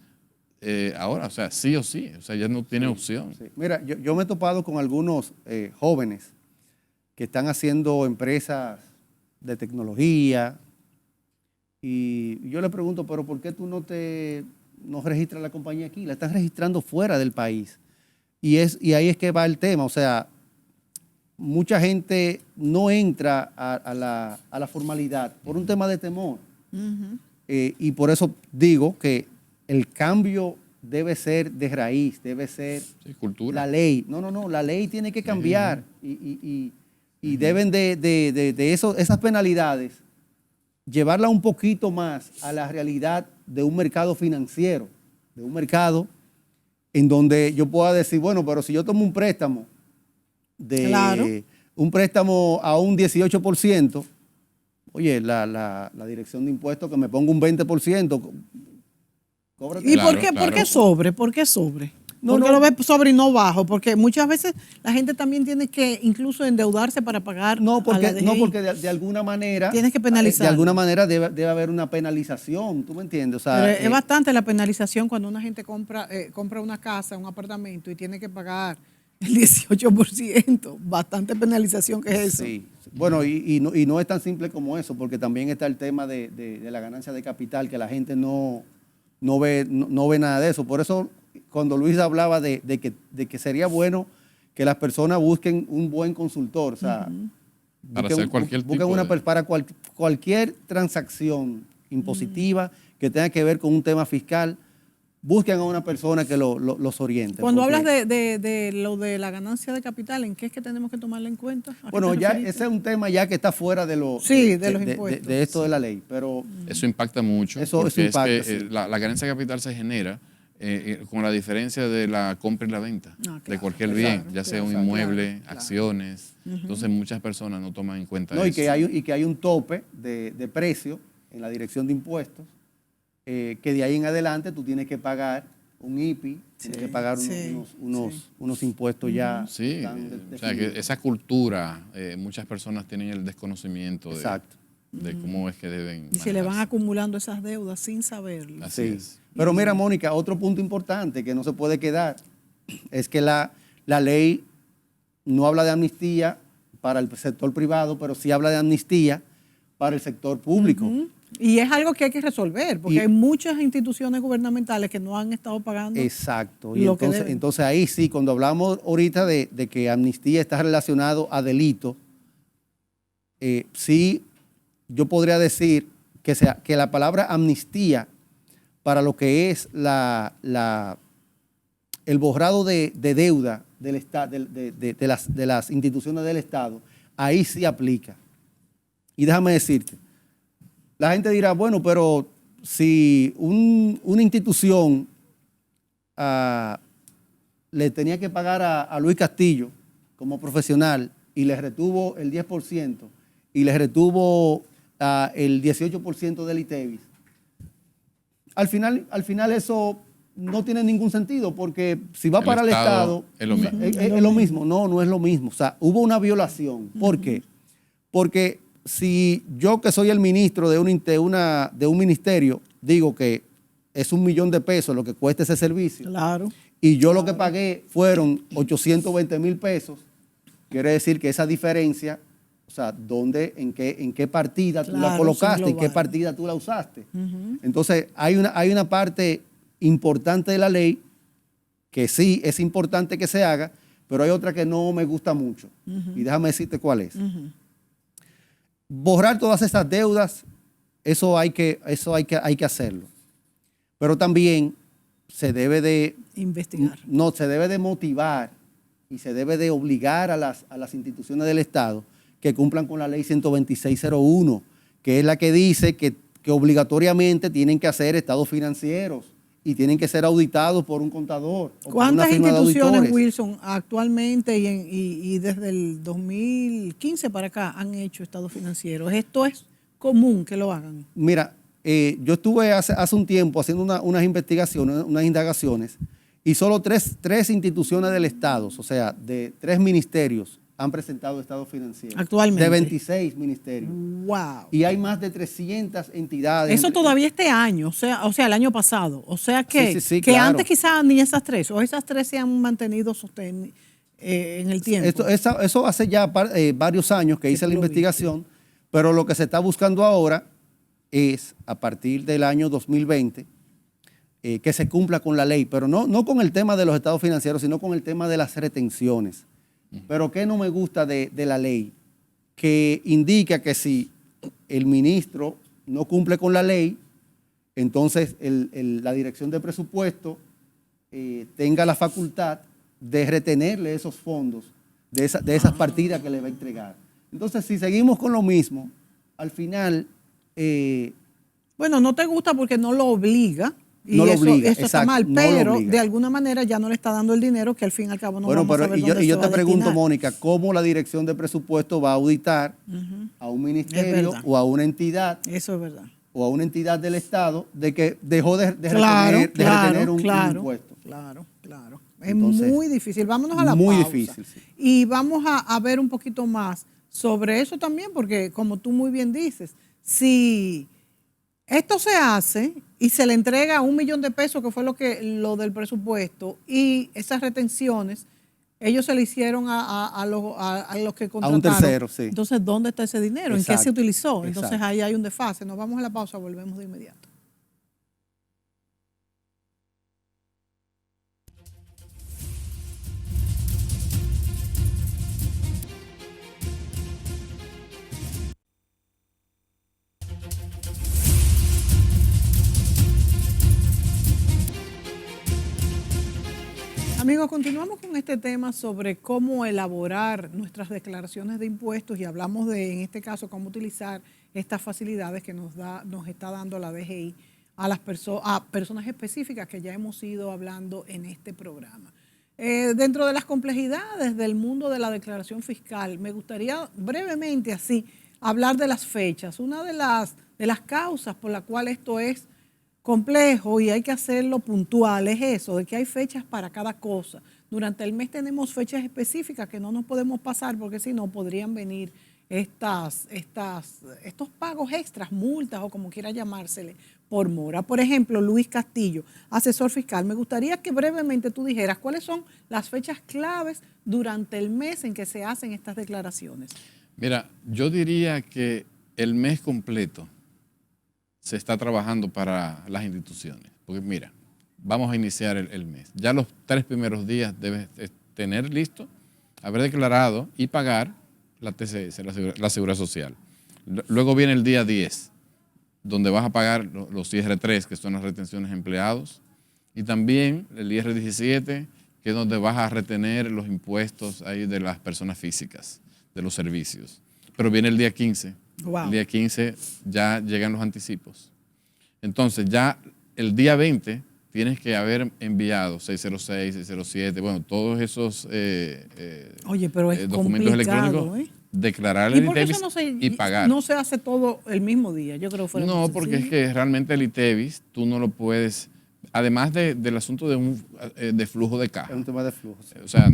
ahora, o sea, sí o sí, o sea, ya no tiene opción. Sí. Mira, yo me he topado con algunos jóvenes que están haciendo empresas de tecnología y yo le pregunto, pero ¿por qué tú no registras la compañía aquí? La estás registrando fuera del país. Y ahí es que va el tema, o sea, mucha gente no entra a la formalidad por un tema de temor. Y por eso digo que el cambio debe ser de raíz, debe ser cultura. La ley. No, la ley tiene que cambiar y deben de esas penalidades llevarla un poquito más a la realidad de un mercado financiero, de un mercado en donde yo pueda decir, bueno, pero si yo tomo un préstamo un préstamo a un 18%, oye, la dirección de impuestos que me ponga un 20%. Cóbrate. ¿Y por qué sobre? ¿Por qué sobre? ¿Por qué lo ves sobre y no bajo? Porque muchas veces la gente también tiene que incluso endeudarse para pagar. Porque de alguna manera. Tienes que penalizar. De alguna manera debe haber una penalización, ¿tú me entiendes? O sea, pero es bastante la penalización cuando una gente compra una casa, un apartamento y tiene que pagar el 18%. Bastante penalización que es eso. Sí. Bueno, y no es tan simple como eso, porque también está el tema de la ganancia de capital, que la gente no ve nada de eso. Por eso, cuando Luis hablaba de que sería bueno que las personas busquen un buen consultor, o sea, para hacer para cualquier transacción impositiva que tenga que ver con un tema fiscal, busquen a una persona que los oriente. Cuando hablas de lo de la ganancia de capital, ¿en qué es que tenemos que tomarla en cuenta? Bueno, ya ese es un tema ya que está fuera de los impuestos. De esto de la ley, pero eso impacta mucho. Eso impacta, es que la ganancia de capital se genera con la diferencia de la compra y la venta de cualquier bien, ya sea un inmueble, acciones. Entonces muchas personas no toman en cuenta eso. Y que hay un tope de precio en la dirección de impuestos, que de ahí en adelante tú tienes que pagar un IPI, tienes que pagar unos impuestos ya. Sí, o sea, que esa cultura, muchas personas tienen el desconocimiento de cómo es que deben manejarse. Y se le van acumulando esas deudas sin saberlo. Así es. Pero mira, Mónica, otro punto importante que no se puede quedar es que la ley no habla de amnistía para el sector privado, pero sí habla de amnistía para el sector público. Y es algo que hay que resolver, porque hay muchas instituciones gubernamentales que no han estado pagando. Exacto. Y entonces ahí sí, cuando hablamos ahorita de que amnistía está relacionado a delito, sí, yo podría decir que la palabra amnistía para lo que es el borrado de deuda del de las instituciones del Estado, ahí sí aplica. Y déjame decirte, la gente dirá, bueno, pero si una institución le tenía que pagar a Luis Castillo como profesional y le retuvo el 10% y le retuvo el 18% del ITEVIS, al final eso no tiene ningún sentido, porque si va para el Estado es lo mismo. Es lo mismo. No es lo mismo. O sea, hubo una violación. ¿Por qué? Porque si yo, que soy el ministro de un ministerio, digo que es $1 millón lo que cuesta ese servicio, claro, y yo lo que pagué fueron 820,000 pesos, quiere decir que esa diferencia O sea, ¿dónde, en qué partida tú la Claro, colocaste, sí, en qué global. partida tú la usaste? Entonces, hay una parte importante de la ley que sí es importante que se haga, pero hay otra que no me gusta mucho. Y déjame decirte cuál es. Borrar todas esas deudas, hay que hacerlo. Pero también se debe de Investigar. no, se debe de motivar y se debe de obligar a las instituciones del Estado que cumplan con la ley 12601, que es la que dice que obligatoriamente tienen que hacer estados financieros y tienen que ser auditados por un contador. O por una ¿Cuántas firma de instituciones, auditores. Wilson, actualmente y desde el 2015 para acá han hecho estados financieros? ¿Esto es común que lo hagan? Mira, yo estuve hace un tiempo haciendo unas investigaciones, unas indagaciones, y solo tres instituciones del Estado, o sea, de 3 ministerios, han presentado estados financieros. Actualmente. De 26 ministerios. ¡Wow! Y hay más de 300 entidades. Eso todavía este año, o sea, el año pasado. O sea que, Sí, que claro. antes quizás ni esas 3, o esas 3 se han mantenido en el tiempo. Eso hace ya varios años que hice la lo vi. investigación, pero lo que se está buscando ahora es, a partir del año 2020, que se cumpla con la ley, pero no con el tema de los estados financieros, sino con el tema de las retenciones. Pero ¿qué no me gusta de la ley? Que indica que si el ministro no cumple con la ley, entonces la dirección de presupuesto tenga la facultad de retenerle esos fondos de esas partidas que le va a entregar. Entonces, si seguimos con lo mismo, al final... bueno, no te gusta porque no lo obliga. Y no lo eso, obliga, eso está exacto, mal, no lo pero obliga. de alguna manera ya no le está dando el dinero que al fin y al cabo no Bueno, vamos a pero ver dónde y se yo va te a pregunto, destinar. Mónica, ¿cómo la dirección de presupuesto va a auditar a un ministerio verdad. o a una entidad Eso es verdad. o a una entidad del Estado de que dejó de Claro, retener un claro, impuesto? claro. Entonces, es muy difícil. Vámonos a la muy pausa. difícil, sí. Y vamos a ver un poquito más sobre eso también, porque como tú muy bien dices, si esto se hace y se le entrega $1 millón de pesos, que fue lo del presupuesto, y esas retenciones, ellos se le hicieron a los que contrataron. A un tercero, sí. Entonces, ¿dónde está ese dinero? ¿En qué se Exacto, utilizó? Entonces, exacto. ahí hay un desfase. Nos vamos a la pausa, volvemos de inmediato. Amigos, continuamos con este tema sobre cómo elaborar nuestras declaraciones de impuestos y hablamos en este caso, cómo utilizar estas facilidades que nos está dando la DGI a personas específicas que ya hemos ido hablando en este programa. Dentro de las complejidades del mundo de la declaración fiscal, me gustaría brevemente así hablar de las fechas. Una de las causas por la cual esto es complejo y hay que hacerlo puntual es eso, de que hay fechas para cada cosa. Durante el mes tenemos fechas específicas que no nos podemos pasar porque si no podrían venir estos pagos extras, multas o como quiera llamársele, por mora. Por ejemplo, Luis Castillo, asesor fiscal, me gustaría que brevemente tú dijeras cuáles son las fechas claves durante el mes en que se hacen estas declaraciones. Mira, yo diría que el mes completo se está trabajando para las instituciones. Porque mira, vamos a iniciar el mes. Ya los 3 primeros días debes tener listo, haber declarado y pagar la TCS, la Seguridad Social. Luego viene el día 10, donde vas a pagar los IR3, que son las retenciones de empleados, y también el IR17, que es donde vas a retener los impuestos ahí de las personas físicas, de los servicios. Pero viene el día 15. Wow. El día 15 ya llegan los anticipos. Entonces ya el día 20 tienes que haber enviado 606, 607, bueno, todos esos Oye, pero es documentos electrónicos, declarar el ITEVIS y pagar. No se hace todo el mismo día, yo creo que fuera No, porque es que realmente el ITEVIS tú no lo puedes, además del asunto de flujo de caja. Es un tema de flujo. Sí. O sea,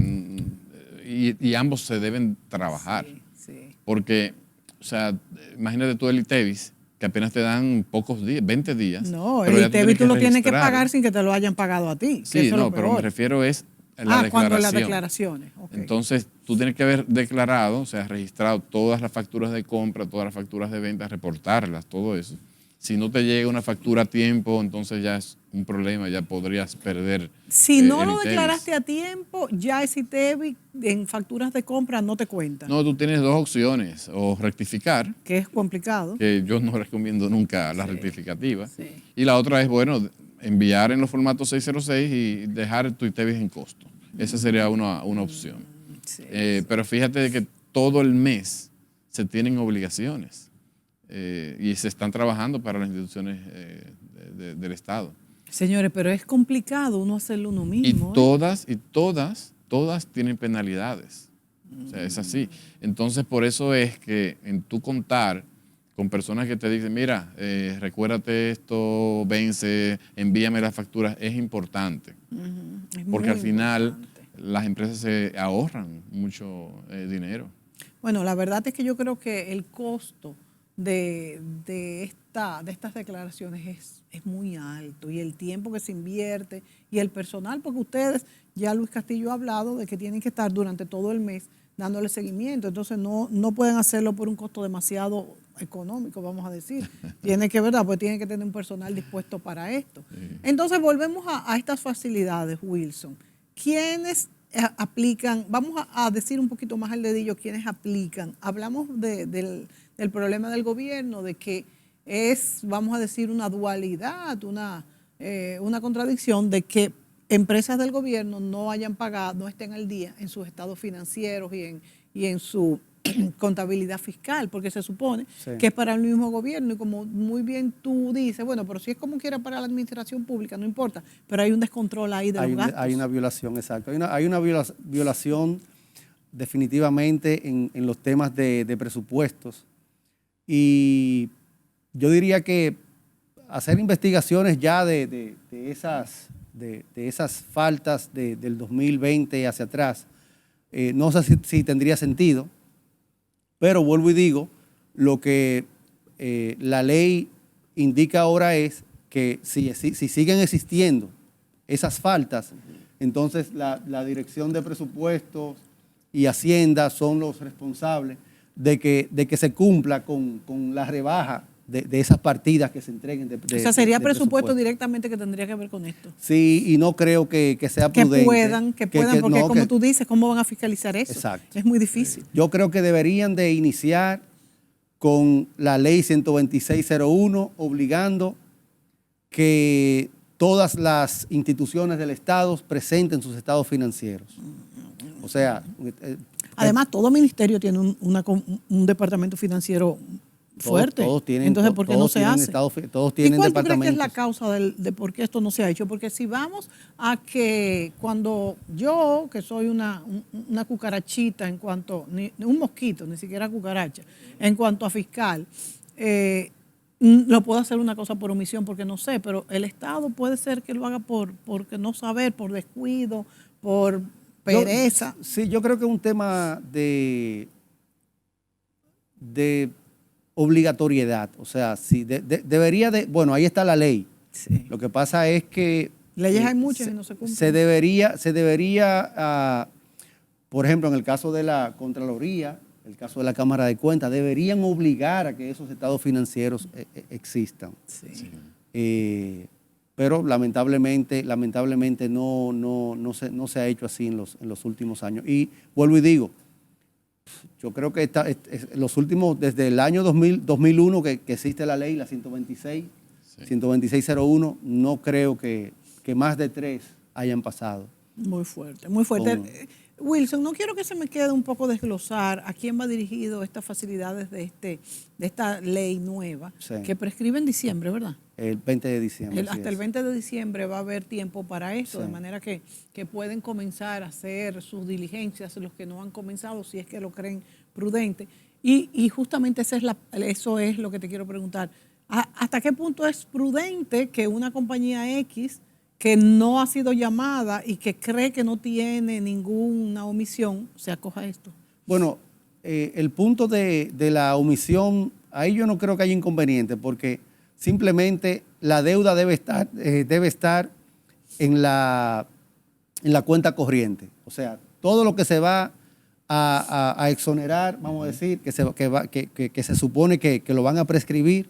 y ambos se deben trabajar. Sí. Porque, o sea, imagínate tú el ITEVIS, que apenas te dan pocos días, 20 días. No, el ITEVIS tú lo tienes que pagar sin que te lo hayan pagado a ti. Sí, no, pero me refiero es a la declaración. Cuando las declaraciones. Okay. Entonces, tú tienes que haber declarado, o sea, registrado todas las facturas de compra, todas las facturas de venta, reportarlas, todo eso. Si no te llega una factura a tiempo, entonces ya es un problema, ya podrías perder. Si no el lo ITEVIS. declaraste a tiempo, ya ese ITEVIS en facturas de compra no te cuenta. No, tú tienes dos opciones, o rectificar, Que es complicado. que yo no recomiendo nunca la rectificativa, sí. y la otra es, bueno, enviar en los formatos 606 y dejar tu ITEVIS en costo. Esa sería una opción. Sí, Pero fíjate de que todo el mes se tienen obligaciones y se están trabajando para las instituciones del Estado. Señores, pero es complicado uno hacerlo uno Y mismo. todas tienen penalidades. O sea, es así. Entonces, por eso es que en tu contar con personas que te dicen, mira, recuérdate esto, vence, envíame las facturas, es importante. Es Porque muy al final importante. las empresas se ahorran mucho dinero. Bueno, la verdad es que yo creo que el costo de estas declaraciones es muy alto, y el tiempo que se invierte y el personal, porque ustedes, ya Luis Castillo ha hablado de que tienen que estar durante todo el mes dándole seguimiento, entonces no pueden hacerlo por un costo demasiado económico, vamos a decir. Tiene que, ¿verdad? Pues tienen que tener un personal dispuesto para esto. Sí. Entonces volvemos a estas facilidades, Wilson. ¿Quiénes aplican? Vamos a decir un poquito más al dedillo quiénes aplican. Hablamos del problema del gobierno, de que es, vamos a decir, una dualidad, una contradicción de que empresas del gobierno no hayan pagado, no estén al día en sus estados financieros y en su contabilidad fiscal, porque se supone que es para el mismo gobierno, y como muy bien tú dices, bueno, pero si es como quiera para la administración pública, no importa, pero hay un descontrol ahí de los gastos. Hay una violación, exacto. Hay una violación definitivamente en los temas de presupuestos, y yo diría que hacer investigaciones ya de esas faltas del 2020 hacia atrás, no sé si tendría sentido, pero vuelvo y digo, lo que la ley indica ahora es que si siguen existiendo esas faltas, entonces la Dirección de Presupuestos y Hacienda son los responsables de que se cumpla con la rebaja de esas partidas que se entreguen. O sea, sería presupuesto directamente que tendría que ver con esto. Sí, y no creo que sea prudente. Que puedan, porque no, como tú dices, ¿cómo van a fiscalizar eso? Exacto. Es muy difícil. Yo creo que deberían de iniciar con la ley 126.01, obligando que todas las instituciones del Estado presenten sus estados financieros. O sea... Además, todo ministerio tiene un departamento financiero fuerte. Todos tienen, entonces, ¿por qué no se hace? Todos tienen ¿Y cuál departamentos? tú crees que es la causa de por qué esto no se ha hecho? Porque si vamos a que cuando yo, que soy una cucarachita en cuanto, un mosquito, ni siquiera cucaracha, en cuanto a fiscal, lo puedo hacer una cosa por omisión porque no sé, pero el Estado puede ser que lo haga porque no saber, por descuido, por pereza. Yo creo que es un tema de obligatoriedad. O sea, sí, debería de... Bueno, ahí está la ley. Sí. Lo que pasa es que... Leyes hay muchas y no se cumplen. Se debería, por ejemplo, en el caso de la Contraloría, el caso de la Cámara de Cuentas, deberían obligar a que esos estados financieros existan. Sí. Pero lamentablemente no se ha hecho así en los últimos años. Y vuelvo y digo, yo creo que los últimos, desde el año 2001 que existe la ley, la 126.01, no creo que más de 3 hayan pasado. Muy fuerte, muy fuerte. Wilson, no quiero que se me quede un poco desglosar a quién va dirigido estas facilidades de esta ley nueva, que prescribe en diciembre, ¿verdad? El 20 de diciembre. Hasta el 20 de diciembre va a haber tiempo para esto, de manera que pueden comenzar a hacer sus diligencias, los que no han comenzado, si es que lo creen prudente. Y justamente eso es lo que te quiero preguntar. ¿Hasta qué punto es prudente que una compañía X que no ha sido llamada y que cree que no tiene ninguna omisión se acoja a esto? Bueno, el punto de la omisión, ahí yo no creo que haya inconveniente, porque simplemente la deuda debe estar en la cuenta corriente. O sea, todo lo que se va a exonerar, vamos a decir, que se supone que lo van a prescribir,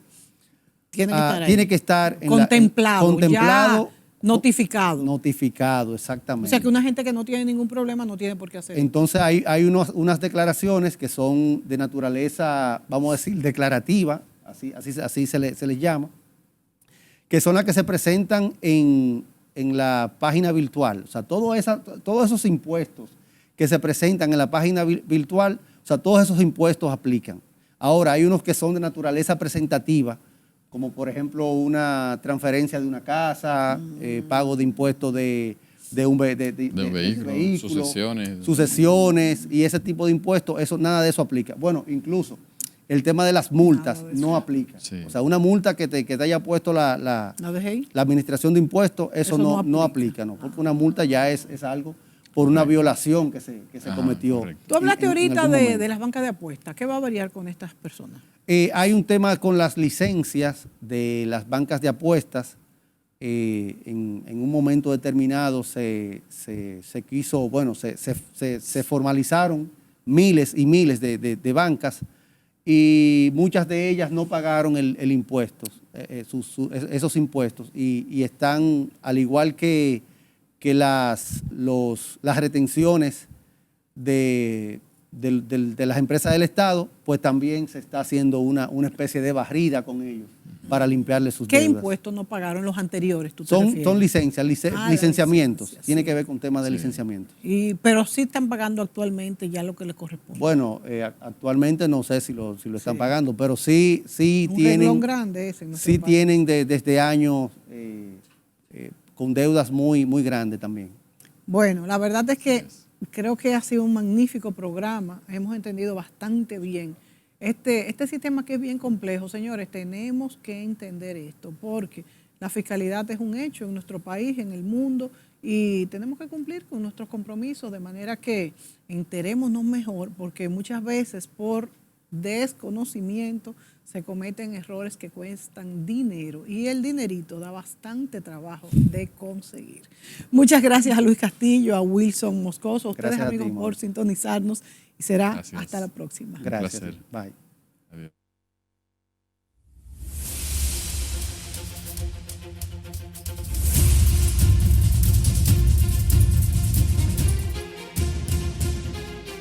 tiene que estar contemplado, ya notificado. Notificado, exactamente. O sea que una gente que no tiene ningún problema no tiene por qué hacerlo. Entonces hay unas declaraciones que son de naturaleza, vamos a decir, declarativa, así se les llama, que son las que se presentan en la página virtual. O sea, todos esos impuestos que se presentan en la página virtual, o sea, todos esos impuestos aplican. Ahora, hay unos que son de naturaleza presentativa, como por ejemplo una transferencia de una casa, pago de impuestos de un vehículo, sucesiones y ese tipo de impuestos, nada de eso aplica. Bueno, incluso el tema de las multas no aplica. Sí. O sea, una multa que te haya puesto la administración de impuestos, eso no aplica, ¿no? Porque una multa ya es algo por una violación que se cometió. Correcto. Tú hablaste ahorita de las bancas de apuestas. ¿Qué va a variar con estas personas? Hay un tema con las licencias de las bancas de apuestas. En un momento determinado se formalizaron miles y miles de bancas y muchas de ellas no pagaron el impuesto, esos impuestos, y están, al igual que las retenciones de las empresas del Estado, pues también se está haciendo una especie de barrida con ellos para limpiarle sus deudas. ¿Qué impuestos no pagaron los anteriores? Son licencias, licenciamientos. Tiene que ver con temas de licenciamiento. Pero sí están pagando actualmente ya lo que les corresponde. Bueno, actualmente no sé si lo están pagando, pero sí tienen grande ese, sí tienen desde años con deudas muy, muy grandes también. Bueno, la verdad es que creo que ha sido un magnífico programa. Hemos entendido bastante bien este sistema que es bien complejo. Señores, tenemos que entender esto porque la fiscalidad es un hecho en nuestro país, en el mundo, y tenemos que cumplir con nuestros compromisos de manera que enterémonos mejor, porque muchas veces por desconocimiento se cometen errores que cuestan dinero y el dinerito da bastante trabajo de conseguir. Muchas gracias a Luis Castillo, a Wilson Moscoso, a ustedes amigos por sintonizarnos y será hasta la próxima. Gracias. Bye.